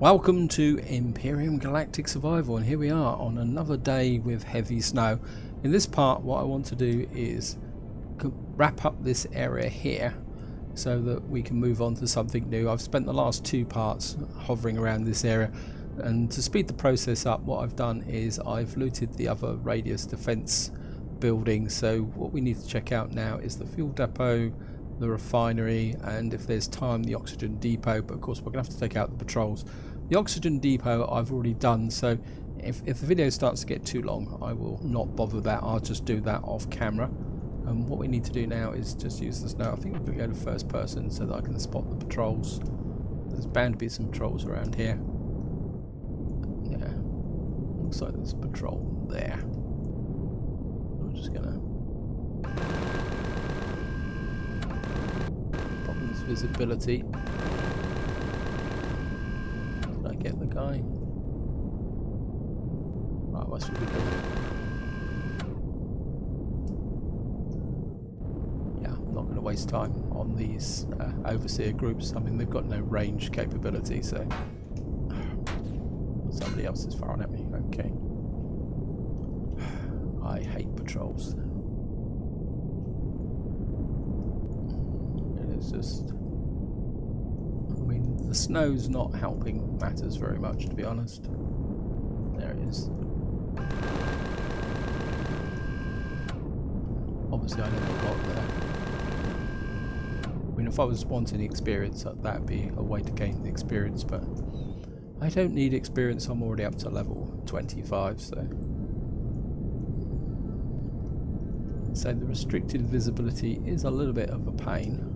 Welcome to Empyrion Galactic Survival, and here we are on another day with heavy snow. In this part, what I want to do is wrap up this area here so that we can move on to something new. I've spent the last two parts hovering around this area, and to speed the process up, what I've done is I've looted the other radius defense building. So what we need to check out now is the fuel depot, the refinery, and if there's time, the oxygen depot. But of course we're going to have to take out the patrols. The oxygen depot I've already done, so if the video starts to get too long, I will not bother that. I'll just do that off camera. And what we need to do now is just use the snow. I think I'm going to go to first person so that I can spot the patrols. There's bound to be some patrols around here. Yeah, looks like there's a patrol there. I'm just going to pop his visibility. Did I get the guy? Oh, must be good. Yeah, I'm not going to waste time on these overseer groups. I mean, they've got no range capability, so somebody else is firing at me. Okay. I hate patrols. It is just... I mean, the snow's not helping matters very much, to be honest. There it is. Obviously I never got there. I mean, if I was wanting experience, that'd be a way to gain the experience, but I don't need experience. I'm already up to level 25, so the restricted visibility is a little bit of a pain.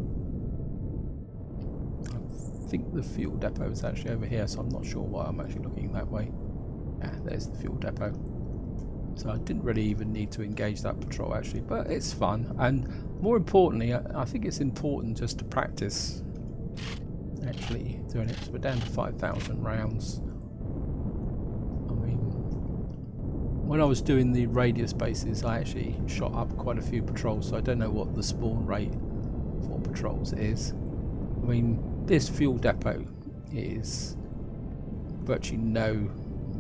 I think the fuel depot is actually over here, so I'm not sure why I'm actually looking that way. Yeah, there's the fuel depot. So I didn't really even need to engage that patrol actually, but it's fun. And more importantly, I think it's important just to practice actually doing it. So we're down to 5,000 rounds. I mean, when I was doing the radius bases, I actually shot up quite a few patrols, so I don't know what the spawn rate for patrols is. I mean, this fuel depot is virtually no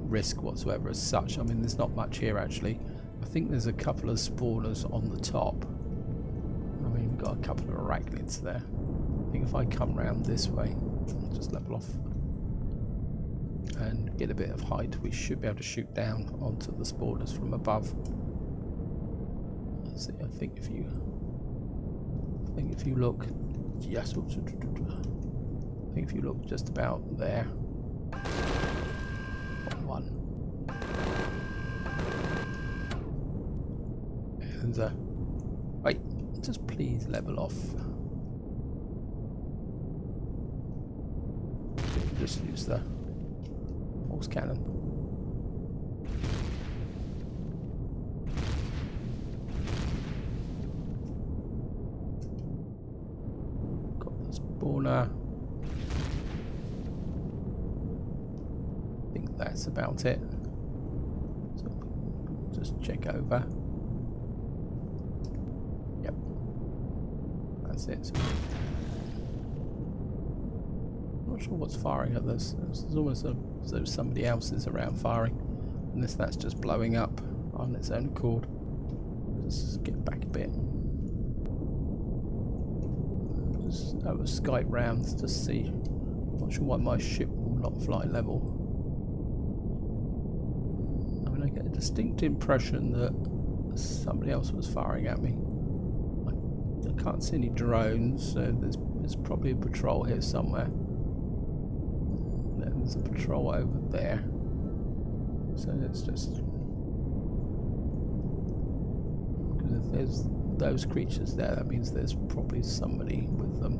risk whatsoever as such. I mean, there's not much here actually. I think there's a couple of spawners on the top. I mean, we've got a couple of arachnids there. I think if I come round this way, I'll just level off and get a bit of height, we should be able to shoot down onto the spawners from above. Let's see, I think if you look, yes, I think if you look just about there. One. And wait, just please level off. Just use the horse cannon. Got the spawner. That's about it. So just check over. Yep, that's it. I'm not sure what's firing at this. It's almost as though somebody else is around firing, unless that's just blowing up on its own accord. Just get back a bit. Just have a Skype round to see. I'm not sure why my ship will not fly level. I get a distinct impression that somebody else was firing at me. I can't see any drones, so there's probably a patrol here somewhere. There's a patrol over there. So it's just... because if there's those creatures there, that means there's probably somebody with them.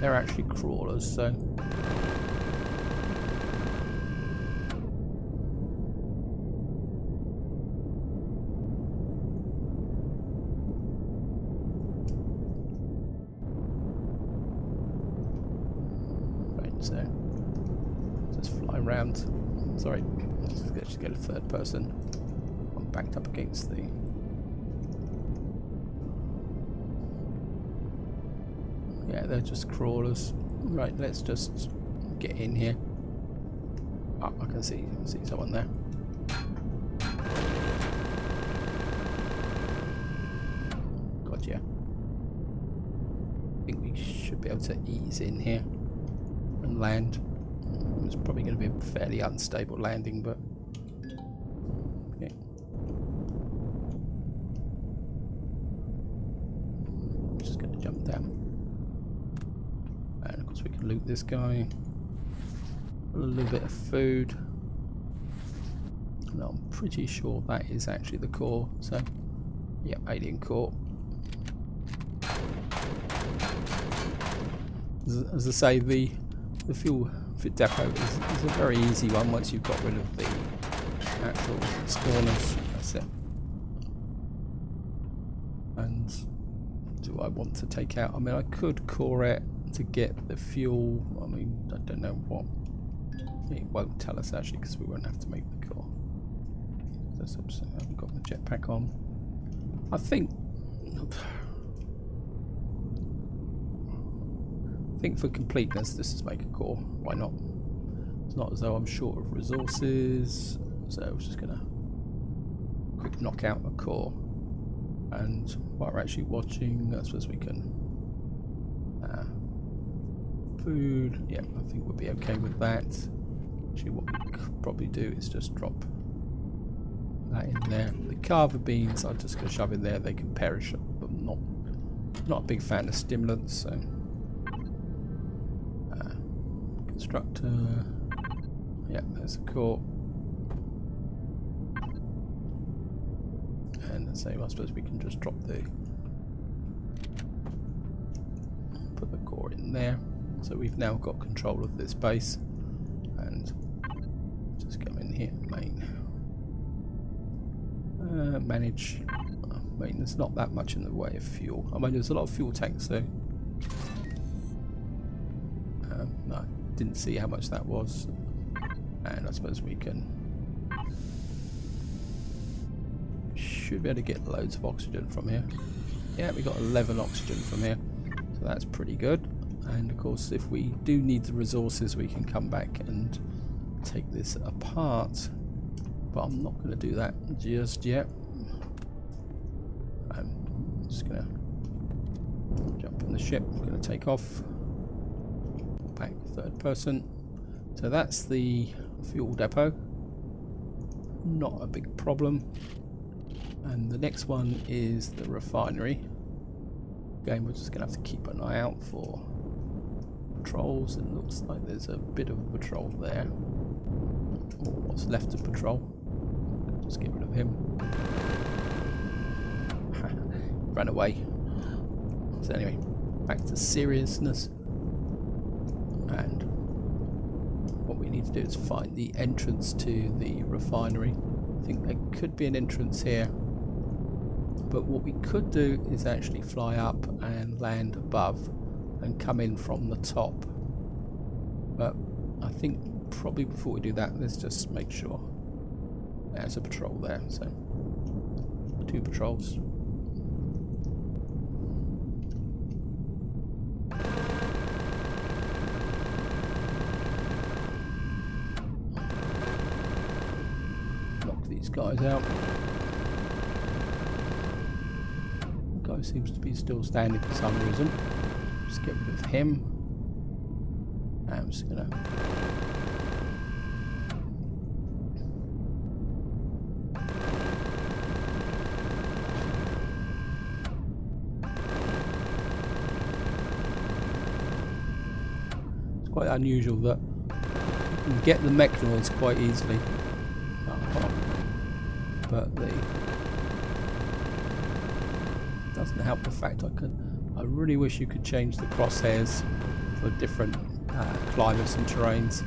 They're actually crawlers, so... So just fly around. Sorry, let's just get a third person. I'm backed up against the... Yeah, they're just crawlers. Right, let's just get in here. Oh, I can see someone there. Gotcha. I think we should be able to ease in here and land. It's probably going to be a fairly unstable landing, but okay. I'm just going to jump down. And of course we can loot this guy. A little bit of food. No, I'm pretty sure that is actually the core. So, yep, alien core. As I say, the fuel depot is a very easy one once you've got rid of the actual spawners. That's it. And do I want to take out? I mean, I could core it to get the fuel. I mean, I don't know what. It won't tell us actually because we won't have to make the core. I haven't got the jetpack on. I think for completeness, this is make a core. Why not? It's not as though I'm short of resources, so I was just gonna quick knock out a core. And while we're actually watching, I suppose we can food. Yeah, I think we'll be okay with that. Actually, what we could probably do is just drop that in there. The carver beans, I'm just going to shove in there. They can perish, but not a big fan of stimulants. So, constructor. Yeah, there's a core. And the same. I suppose we can just drop put the core in there. So we've now got control of this base, and just come in here, main, manage. I mean, there's not that much in the way of fuel. I mean, there's a lot of fuel tanks, though. No, I didn't see how much that was, and I suppose we should be able to get loads of oxygen from here. Yeah, we got 11 oxygen from here, so that's pretty good. And of course, if we do need the resources, we can come back and take this apart. But I'm not going to do that just yet. I'm just going to jump in the ship. I'm going to take off. Back third person. So that's the fuel depot. Not a big problem. And the next one is the refinery. Again, we're just going to have to keep an eye out for patrols. It looks like there's a bit of a patrol there, or what's left of patrol. Just get rid of him. Ran away. So anyway, back to seriousness, and what we need to do is find the entrance to the refinery. I think there could be an entrance here, but what we could do is actually fly up and land above and come in from the top. But I think probably before we do that, let's just make sure there's a patrol there. So 2 patrols. Knock these guys out. The guy seems to be still standing for some reason. Just get rid of him. I'm just gonna it's quite unusual that you can get the mechanoids quite easily. But it doesn't help the fact I really wish you could change the crosshairs for different climates and terrains.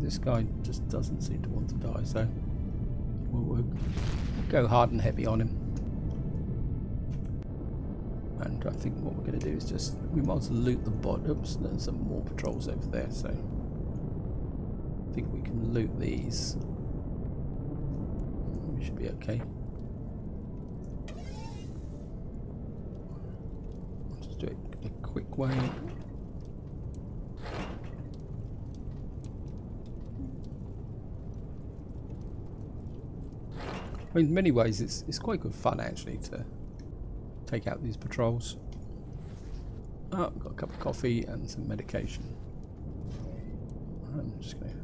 This guy just doesn't seem to want to die, so we'll go hard and heavy on him. And I think what we're going to do is we might as well loot the bot. Oops, there's some more patrols over there, so I think we can loot these. We should be okay. Do it a quick way. I mean, in many ways it's quite good fun actually to take out these patrols. Oh, I've got a cup of coffee and some medication. I'm just going to...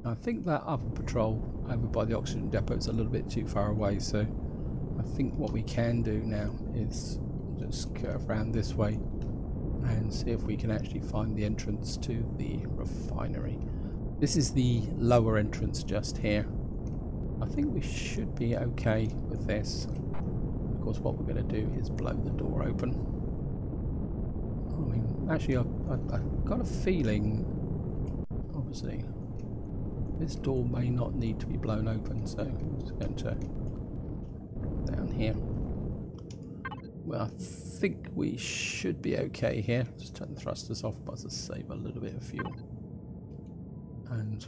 I think that other patrol over by the oxygen depot is a little bit too far away, so I think what we can do now is just curve around this way and see if we can actually find the entrance to the refinery. This is the lower entrance just here. I think we should be okay with this. Of course, what we're going to do is blow the door open. I mean, actually, I've got a feeling, obviously, this door may not need to be blown open, so I'm just going to down here. Well, I think we should be okay here. Just turn the thrusters off, but to save a little bit of fuel. And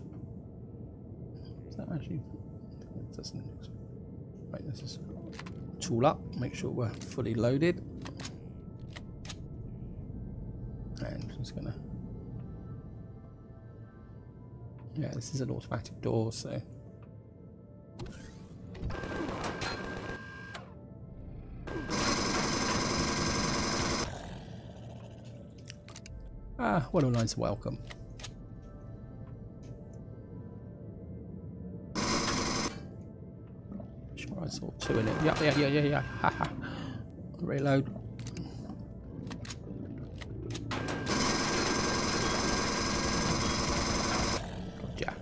is that actually? It doesn't. Right, this is tool up. Make sure we're fully loaded. And I'm just gonna. Yeah, this is an automatic door, so. Ah, what a nice welcome. Sure, I saw two in it. Yeah. Haha. Reload. Gotcha.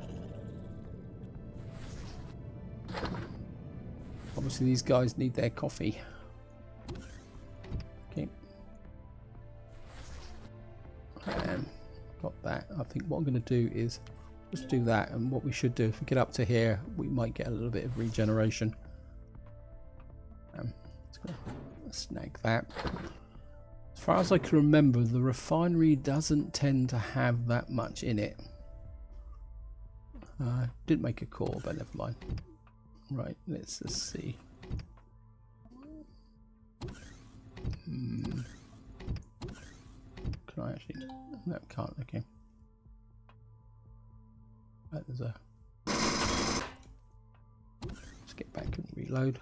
Obviously, these guys need their coffee. Okay. Got that. I think what I'm going to do is just do that, and what we should do, if we get up to here, we might get a little bit of regeneration. Just going to snag that. As far as I can remember, the refinery doesn't tend to have that much in it. Didn't make a call, but never mind. Right, let's just see. Can I actually? No, can't. Okay. Right, there's a. Let's get back and reload.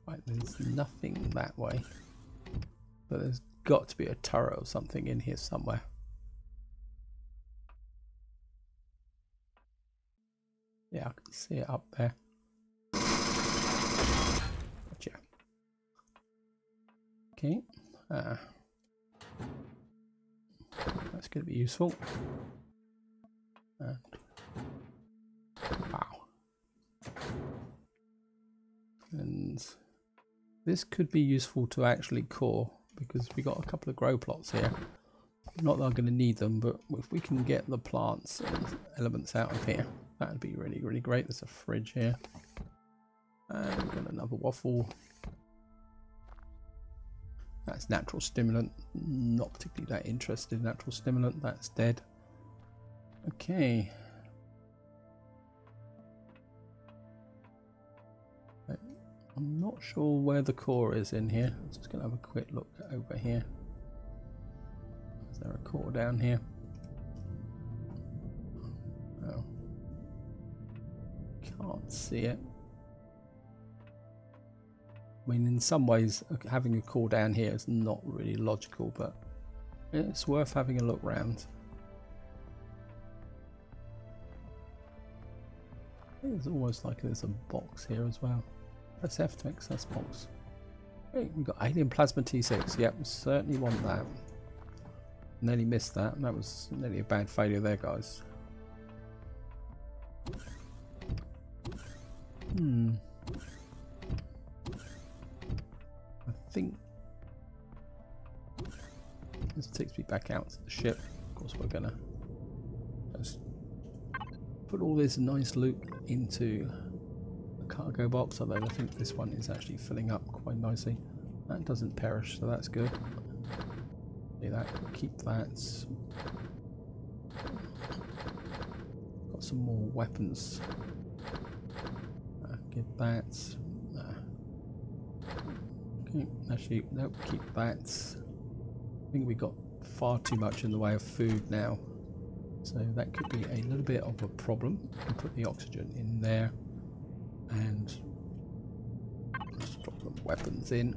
Right, there's nothing that way, but there's got to be a turret or something in here somewhere. Yeah, I can see it up there. Gotcha. Okay. That's going to be useful. Wow. And this could be useful to actually core, because we got a couple of grow plots here. Not that I'm going to need them, but if we can get the plants and elements out of here, that would be really, really great. There's a fridge here. And we've got another waffle. That's natural stimulant. Not particularly that interested in natural stimulant. That's dead. Okay. I'm not sure where the core is in here. I'm just going to have a quick look over here. Is there a core down here? Oh. Can't see it. I mean, in some ways, having a core down here is not really logical, but it's worth having a look round. I think it's almost like there's a box here as well. Press F to access box. Hey, we've got alien plasma T6. Yep, certainly want that. Nearly missed that. That was nearly a bad failure there, guys. I think this takes me back out to the ship. Of course, we're gonna just put all this nice loot into a cargo box, although I think this one is actually filling up quite nicely. That doesn't perish, so that's good. See that? Keep that. Got some more weapons. Get that. Okay, actually, no, keep that. I think we got far too much in the way of food now, so that could be a little bit of a problem. We can put the oxygen in there, and let's drop the weapons in.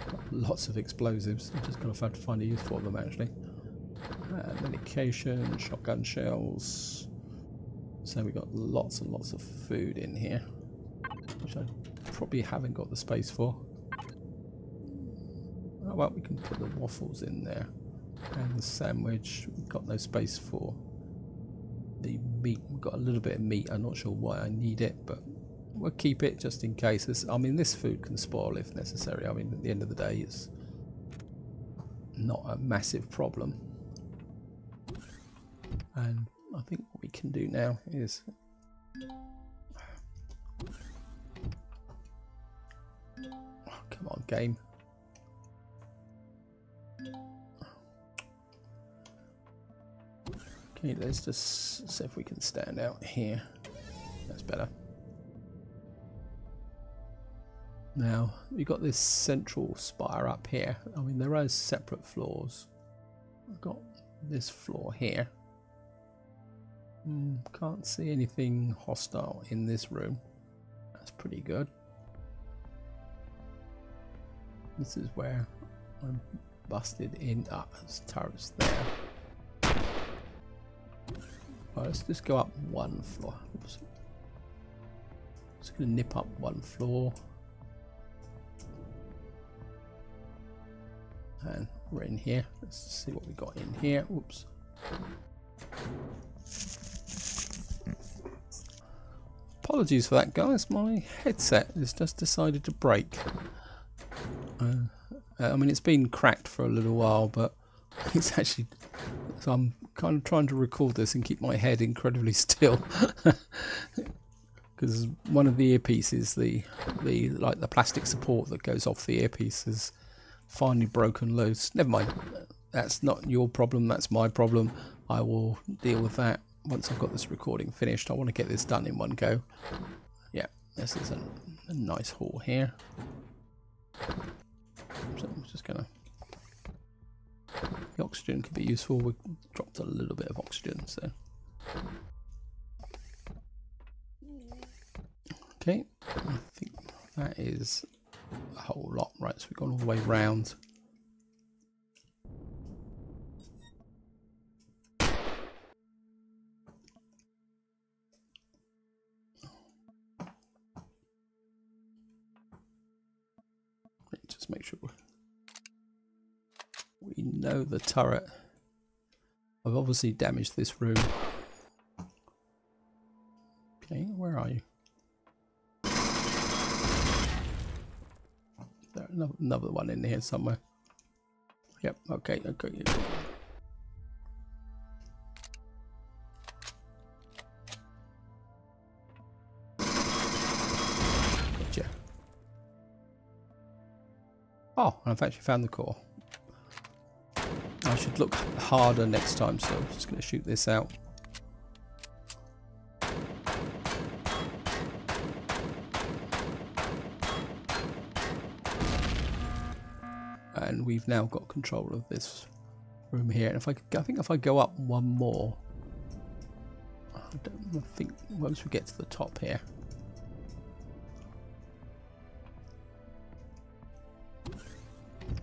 Got lots of explosives. I'm just going to have to find a use for them actually. Medication, shotgun shells. So we got lots and lots of food in here, which I probably haven't got the space for. Oh, well, we can put the waffles in there, and the sandwich. We've got no space for the meat. We've got a little bit of meat. I'm not sure why I need it, but we'll keep it just in case. I mean, this food can spoil if necessary. I mean, at the end of the day, it's not a massive problem. And I think what we can do now is come on, game. Okay, let's just see if we can stand out here. That's better. Now, we've got this central spire up here. I mean, there are separate floors. I've got this floor here. Can't see anything hostile in this room. That's pretty good. This is where I'm busted in. There's turrets there. Right, let's just go up one floor. Oops. Just going to nip up one floor. And we're in here. Let's see what we got in here. Whoops. Apologies for that, guys. My headset has just decided to break. I mean, it's been cracked for a little while, but it's actually... So I'm kind of trying to record this and keep my head incredibly still. Because one of the earpieces, the plastic support that goes off the earpiece has finally broken loose. Never mind. That's not your problem, that's my problem. I will deal with that once I've got this recording finished. I want to get this done in one go. Yeah, this is a nice haul here. So I'm just gonna... The oxygen could be useful. We dropped a little bit of oxygen, so... Okay, I think that is a whole lot. Right, so we've gone all the way round. Just make sure we know the turret. I've obviously damaged this room. Okay, where are you? There's another one in here somewhere. Yep, okay, okay. Gotcha. Oh, I've actually found the core. I should look harder next time, so I'm just going to shoot this out. And we've now got control of this room here. And if I think if I go up one more, I think once we get to the top here.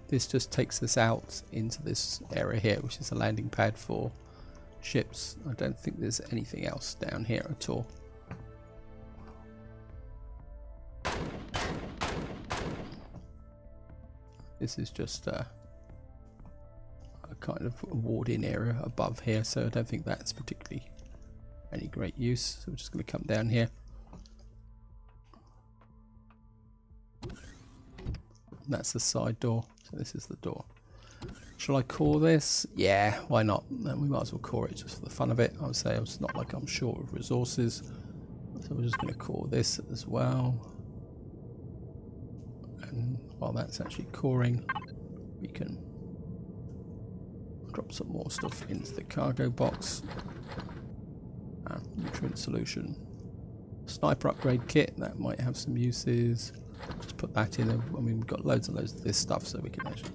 This just takes us out into this area here, which is a landing pad for ships. I don't think there's anything else down here at all. This is just a kind of ward-in area above here, so I don't think that's particularly any great use. So we're just going to come down here. That's the side door, so this is the door. Shall I core this? Yeah, why not? We might as well core it just for the fun of it. I would say it's not like I'm short of resources, so we're just going to core this as well. And while that's actually coring, we can drop some more stuff into the cargo box. Nutrient solution. Sniper upgrade kit, that might have some uses. Just put that in. I mean, we've got loads and loads of this stuff, so we can actually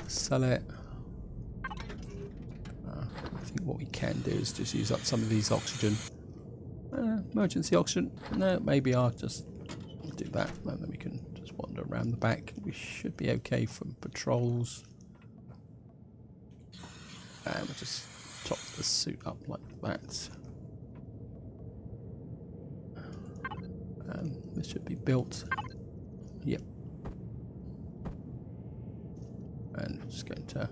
sell it. I think what we can do is just use up some of these oxygen. Emergency oxygen. No, maybe I'll just do that, and then we can just wander around the back. We should be okay from patrols. And we'll just top the suit up like that. And this should be built. Yep. And just going to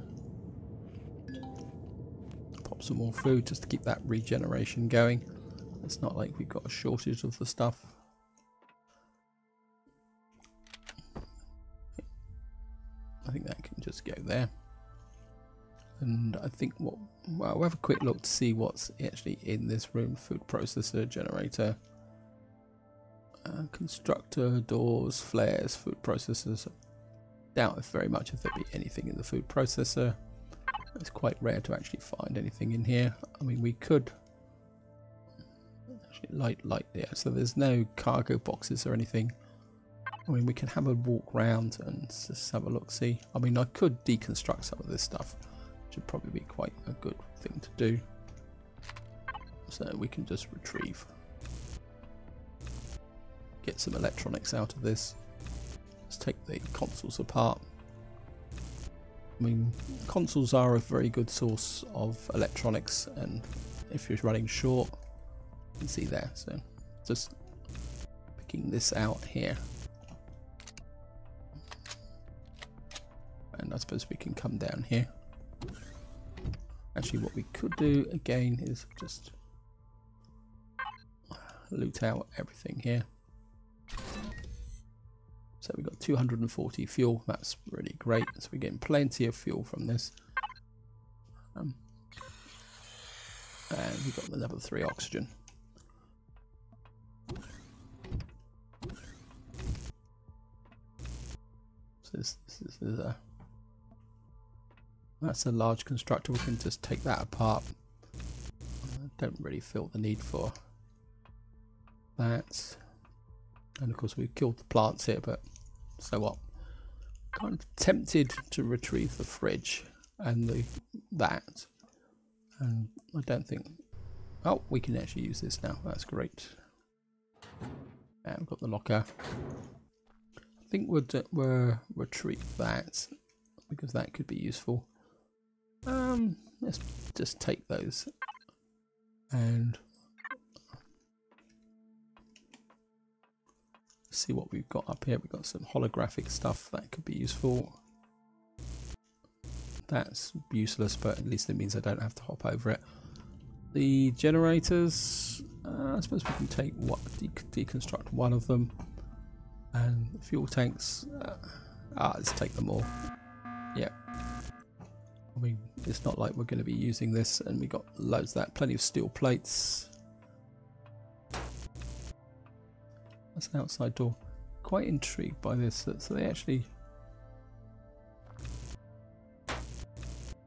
pop some more food just to keep that regeneration going. It's not like we've got a shortage of the stuff. I think that can just go there. And I think well, we'll have a quick look to see what's actually in this room. Food processor, generator, constructor, doors, flares, food processors. Doubt very much if there'd be anything in the food processor. It's quite rare to actually find anything in here. I mean, we could actually light yeah, so there's no cargo boxes or anything. I mean, we can have a walk round and just have a look, see. I mean, I could deconstruct some of this stuff, which would probably be quite a good thing to do. So we can just retrieve, get some electronics out of this. Let's take the consoles apart. I mean, consoles are a very good source of electronics, and if you're running short, you can see there. So just picking this out here. And I suppose we can come down here. Actually, what we could do again is just loot out everything here. So we've got 240 fuel. That's really great. So we're getting plenty of fuel from this. And we've got the level 3 oxygen. So this is a... That's a large constructor. We can just take that apart. I don't really feel the need for that. And of course we've killed the plants here, but so what? Kind of tempted to retrieve the fridge and that. And I don't think... Oh, we can actually use this now. That's great. And we've got the locker. I think we'll retrieve that because that could be useful. Let's just take those and see what we've got up here. We've got some holographic stuff that could be useful. That's useless, but at least it means I don't have to hop over it. The generators, I suppose we can take deconstruct one of them, and the fuel tanks. Let's take them all. Yeah. I mean, it's not like we're going to be using this, and we got loads of that. Plenty of steel plates. That's an outside door. Quite intrigued by this. So they actually...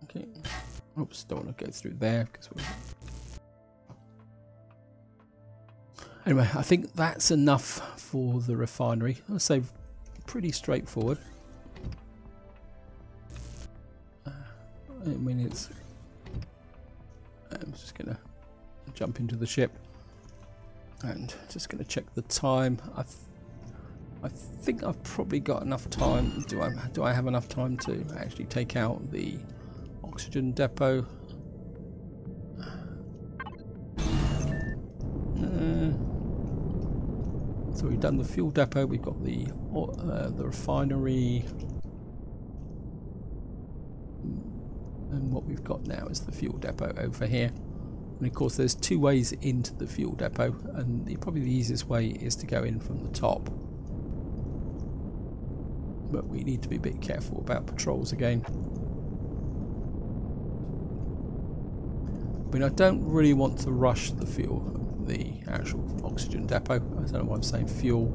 Okay. Oops, don't want to go through there because we're... Anyway, I think that's enough for the refinery. I'll say pretty straightforward. I mean, it's... I'm just going to jump into the ship and just going to check the time. I think I've probably got enough time. Do I have enough time to actually take out the oxygen depot? So we've done the fuel depot. We've got the refinery. And what we've got now is the fuel depot over here. And of course there's two ways into the fuel depot, and probably the easiest way is to go in from the top. But we need to be a bit careful about patrols again. I mean, I don't really want to rush the the actual oxygen depot. I don't know why I'm saying fuel.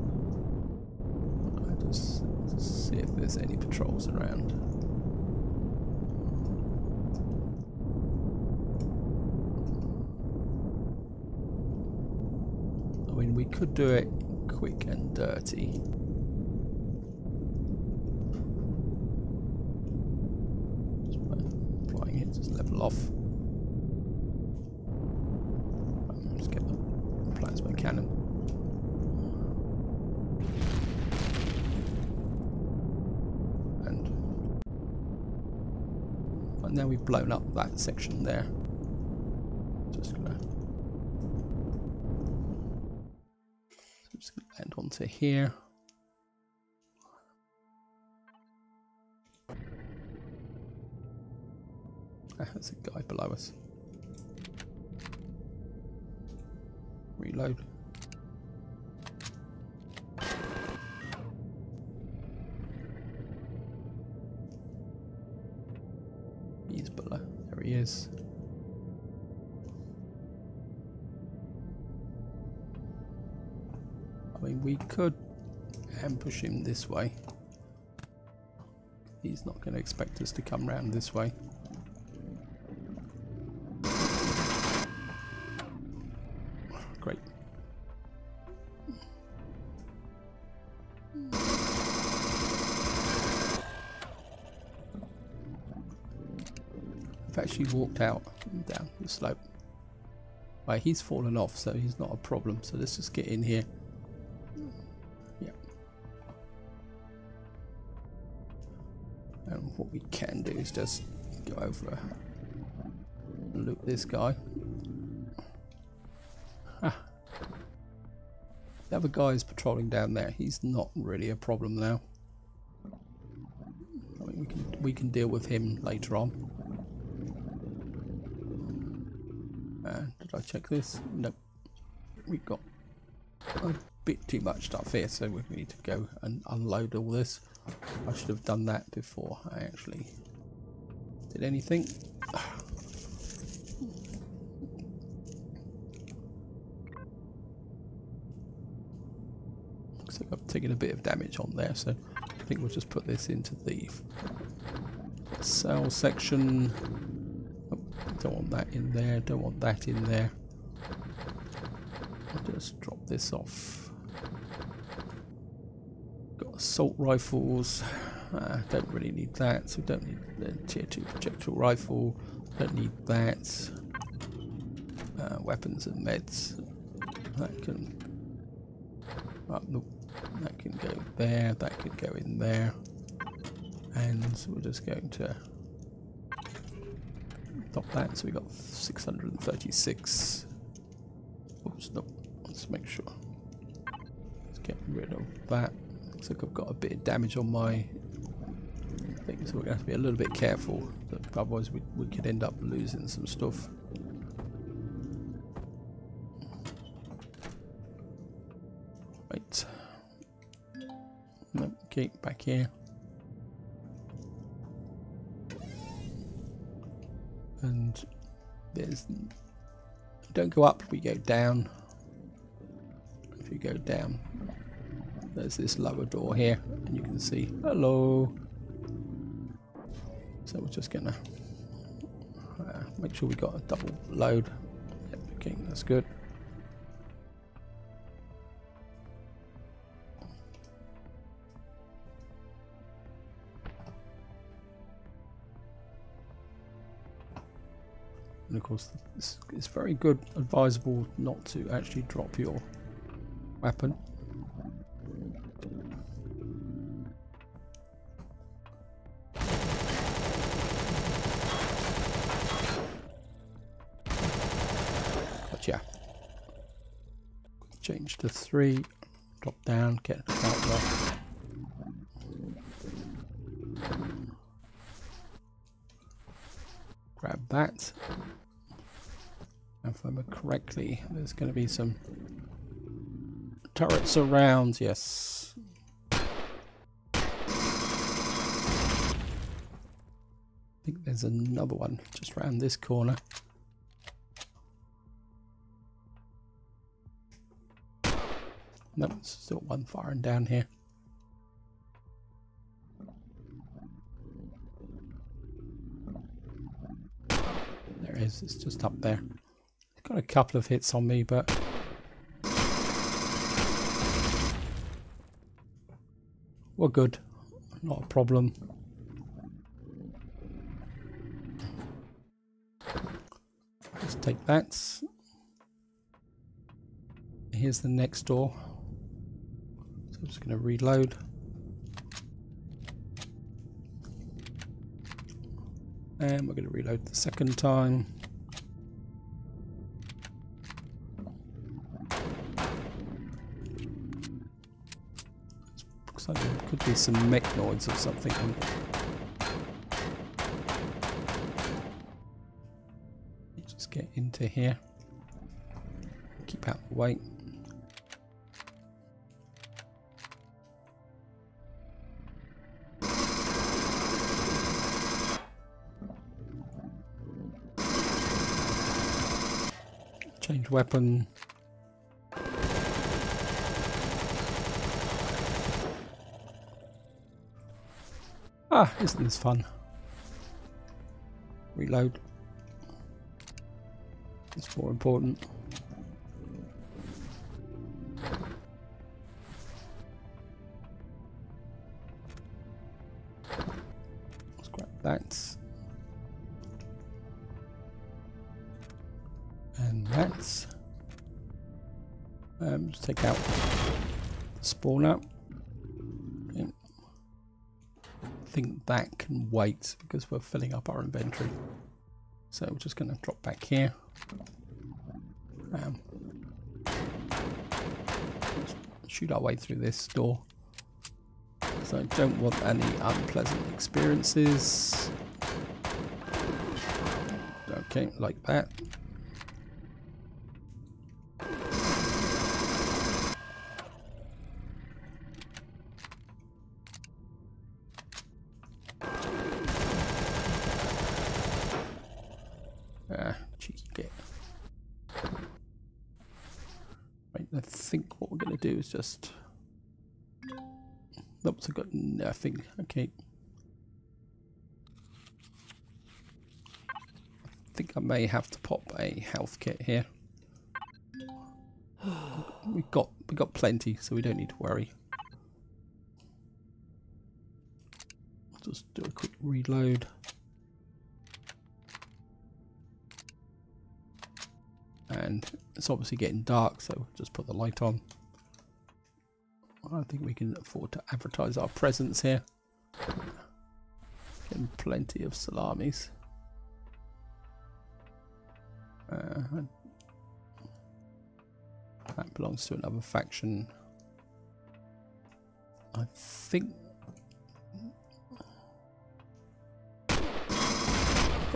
I'll just see if there's any patrols around. I mean, we could do it quick and dirty. rifle off. Let's get the plasma cannon. And now we've blown up that section there. Just gonna land onto here. There's a guy below us. Reload. He's below. There he is. I mean, we could ambush him this way. He's not going to expect us to come round this way. Great. I've actually walked out and down the slope. Right, he's fallen off, so he's not a problem. So let's just get in here. Yeah. And what we can do is just go over and loot this guy. The other guy is patrolling down there. He's not really a problem now. I mean, we can deal with him later on. Did I check this? Nope. We've got a bit too much stuff here, so we need to go and unload all this. I should have done that before I actually did anything. Looks like I've taken a bit of damage on there, so I think we'll just put this into the cell section. Oh, don't want that in there, don't want that in there. I'll just drop this off. Got assault rifles. Don't really need that, so we don't need the tier 2 projectile rifle. Don't need that. Weapons and meds. That can. Nope. That can go there. That can go in there. And so we're just going to stop that. So we got 636. Oops, no. Let's make sure. Let's get rid of that. Looks like I've got a bit of damage on my thing, so we're going to have to be a little bit careful. Otherwise, we could end up losing some stuff. Right. No, okay, back here. And there's. Don't go up, we go down. If you go down, there's this lower door here, and you can see hello. So we're just gonna make sure we got a double load. Yep, okay, that's good. And of course, it's very good, advisable not to actually drop your weapon. Gotcha. Change to 3, drop down, get out there. Grab that. If I remember correctly, there's going to be some turrets around. Yes. I think there's another one just around this corner. Nope, there's still one firing down here. There it is, it's just up there. Got a couple of hits on me, but we're good. Not a problem. Just take that. Here's the next door. So I'm just going to reload. And we're going to reload the second time. Looks like there could be some mechanoids or something. Just get into here. Keep out of the way. Change weapon. Ah, isn't this fun? Reload. It's more important. Let's grab that. And that's just take out the spawner. Okay. I think that can wait because we're filling up our inventory. So we're just going to drop back here. Shoot our way through this door. So I don't want any unpleasant experiences. Okay, like that. Cheeky git. Right, I think what we're going to do is just... Oops, I've got nothing. Okay. I think I may have to pop a health kit here. We got plenty, so we don't need to worry. Just do a quick reload. And it's obviously getting dark, so just put the light on. I think we can afford to advertise our presence here. Getting plenty of salamis. That belongs to another faction. I think...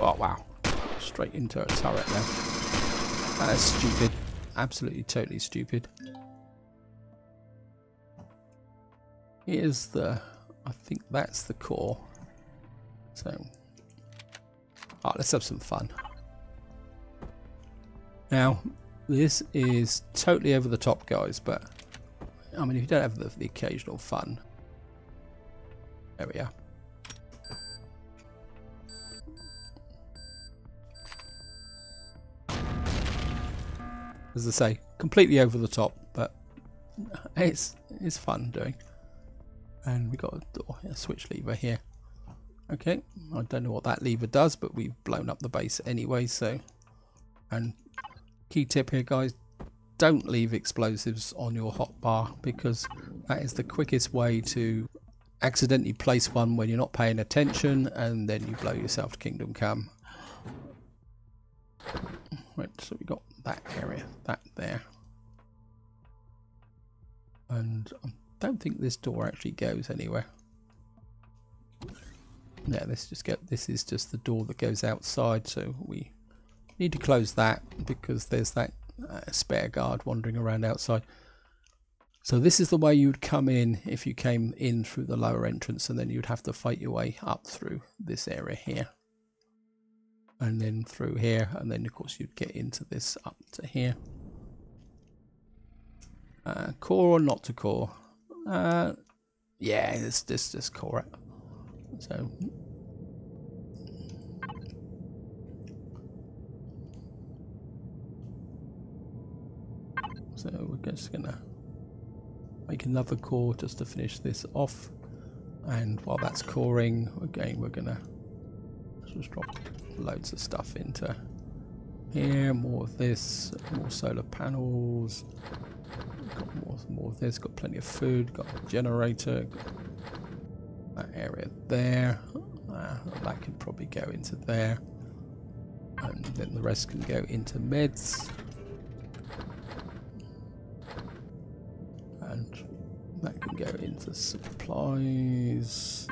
Oh wow, straight into a turret there. That's stupid. Absolutely, totally stupid. Here's the... I think that's the core. So... let's have some fun. Now, this is totally over the top, guys, but... I mean, if you don't have the occasional fun... There we are. As I say, completely over the top, but it's fun doing. And we got a switch lever here. Okay, I don't know what that lever does, but we've blown up the base anyway. So, and key tip here, guys: don't leave explosives on your hotbar, because that is the quickest way to accidentally place one when you're not paying attention, and then you blow yourself to kingdom come. Right, so we got that area, that there, and I don't think this door actually goes anywhere. Yeah, this is just the door that goes outside, so we need to close that because there's that spare guard wandering around outside. So this is the way you'd come in if you came in through the lower entrance, and then you'd have to fight your way up through this area here. And then through here, and then of course you'd get into this up to here. Core or not to core? Yeah, it's just core it. So we're just gonna make another core just to finish this off. And while that's coring, again we're gonna just drop loads of stuff into Here, more of this, more solar panels. Got more of this, got plenty of food, got a generator, got that area there. That could probably go into there. And then the rest can go into meds. And that can go into supplies.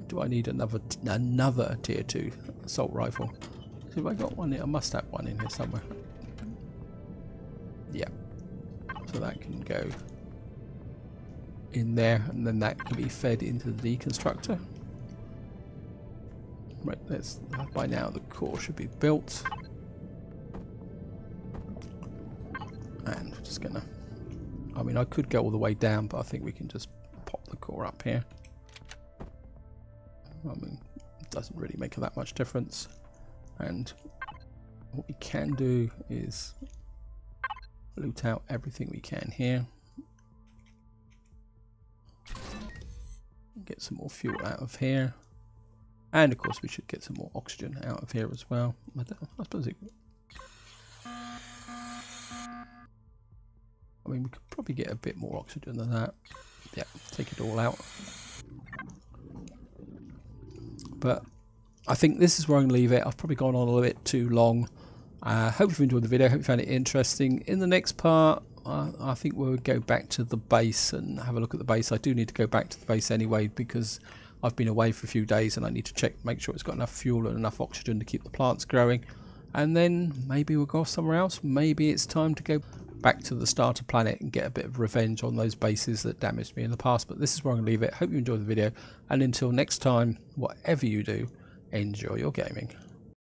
Do I need another tier 2 assault rifle? Have I got one here? I must have one in here somewhere. Yeah. So that can go in there, and then that can be fed into the deconstructor. Right, by now the core should be built. And we're just gonna, I mean, I could go all the way down, but I think we can just pop the core up here. I mean, it doesn't really make that much difference. And what we can do is loot out everything we can here. Get some more fuel out of here. And of course we should get some more oxygen out of here as well. I suppose it... I mean, we could probably get a bit more oxygen than that. Yeah, take it all out. But I think this is where I'm going to leave it. I've probably gone on a little bit too long. Hope you've enjoyed the video. Hope you found it interesting. In the next part, I think we'll go back to the base and have a look at the base. I do need to go back to the base anyway because I've been away for a few days and I need to make sure it's got enough fuel and enough oxygen to keep the plants growing. And then maybe we'll go off somewhere else. Maybe it's time to go back to the starter planet and get a bit of revenge on those bases that damaged me in the past. But this is where I'm going to leave it. Hope you enjoyed the video. And until next time, whatever you do, enjoy your gaming.